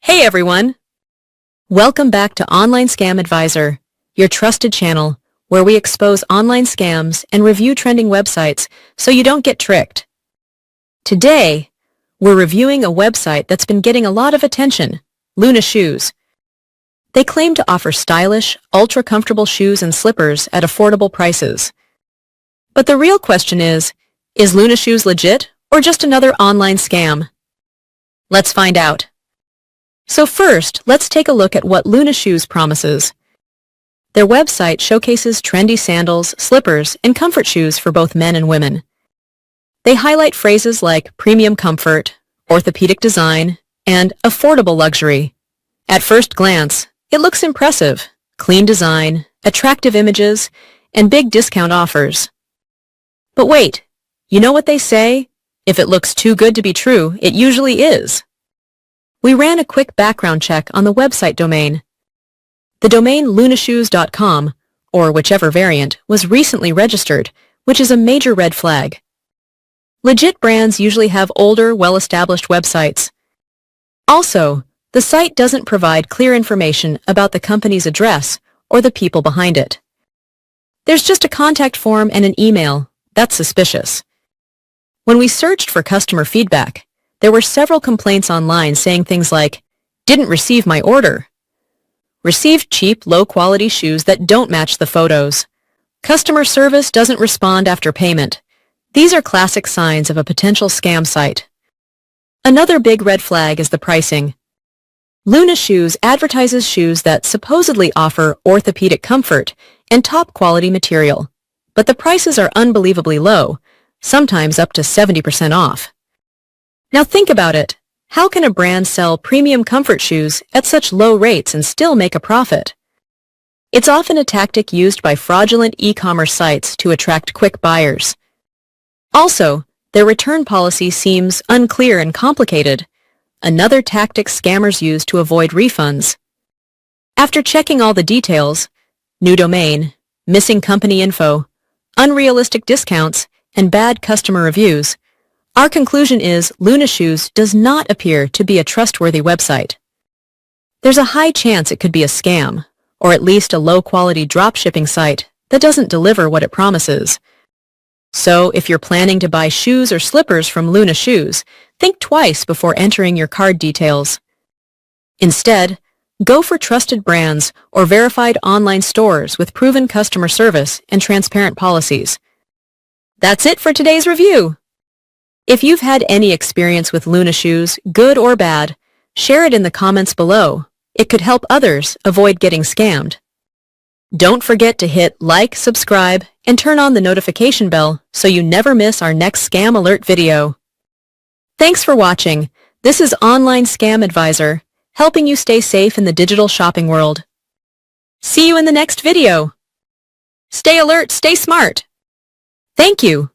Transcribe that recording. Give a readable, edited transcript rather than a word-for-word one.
Hey everyone! Welcome back to Online Scam Advisor, your trusted channel where we expose online scams and review trending websites so you don't get tricked. Today, we're reviewing a website that's been getting a lot of attention, Loona Shoes. They claim to offer stylish, ultra-comfortable shoes and slippers at affordable prices. But the real question is Loona Shoes legit or just another online scam? Let's find out. So first, let's take a look at what Loona Shoes promises. Their website showcases trendy sandals, slippers, and comfort shoes for both men and women. They highlight phrases like premium comfort, orthopedic design, and affordable luxury. At first glance, it looks impressive: clean design, attractive images, and big discount offers. But wait, you know what they say? If it looks too good to be true, it usually is. We ran a quick background check on the website domain. The domain loonashoes.com, or whichever variant, was recently registered, which is a major red flag. Legit brands usually have older, well-established websites. Also, the site doesn't provide clear information about the company's address or the people behind it. There's just a contact form and an email. That's suspicious. When we searched for customer feedback, there were several complaints online saying things like, "Didn't receive my order," "Received cheap, low-quality shoes that don't match the photos," "Customer service doesn't respond after payment." These are classic signs of a potential scam site. Another big red flag is the pricing. Loona Shoes advertises shoes that supposedly offer orthopedic comfort and top-quality material, but the prices are unbelievably low, sometimes up to 70% off. Now think about it. How can a brand sell premium comfort shoes at such low rates and still make a profit? It's often a tactic used by fraudulent e-commerce sites to attract quick buyers. Also, their return policy seems unclear and complicated, another tactic scammers use to avoid refunds. After checking all the details, new domain, missing company info, unrealistic discounts, and bad customer reviews, our conclusion is Loona Shoes does not appear to be a trustworthy website. There's a high chance it could be a scam, or at least a low-quality dropshipping site that doesn't deliver what it promises. So if you're planning to buy shoes or slippers from Loona Shoes, think twice before entering your card details. Instead, go for trusted brands or verified online stores with proven customer service and transparent policies. That's it for today's review. If you've had any experience with Loona Shoes, good or bad, share it in the comments below. It could help others avoid getting scammed. Don't forget to hit like, subscribe, and turn on the notification bell so you never miss our next scam alert video. Thanks for watching. This is Online Scam Advisor, helping you stay safe in the digital shopping world. See you in the next video. Stay alert, stay smart. Thank you.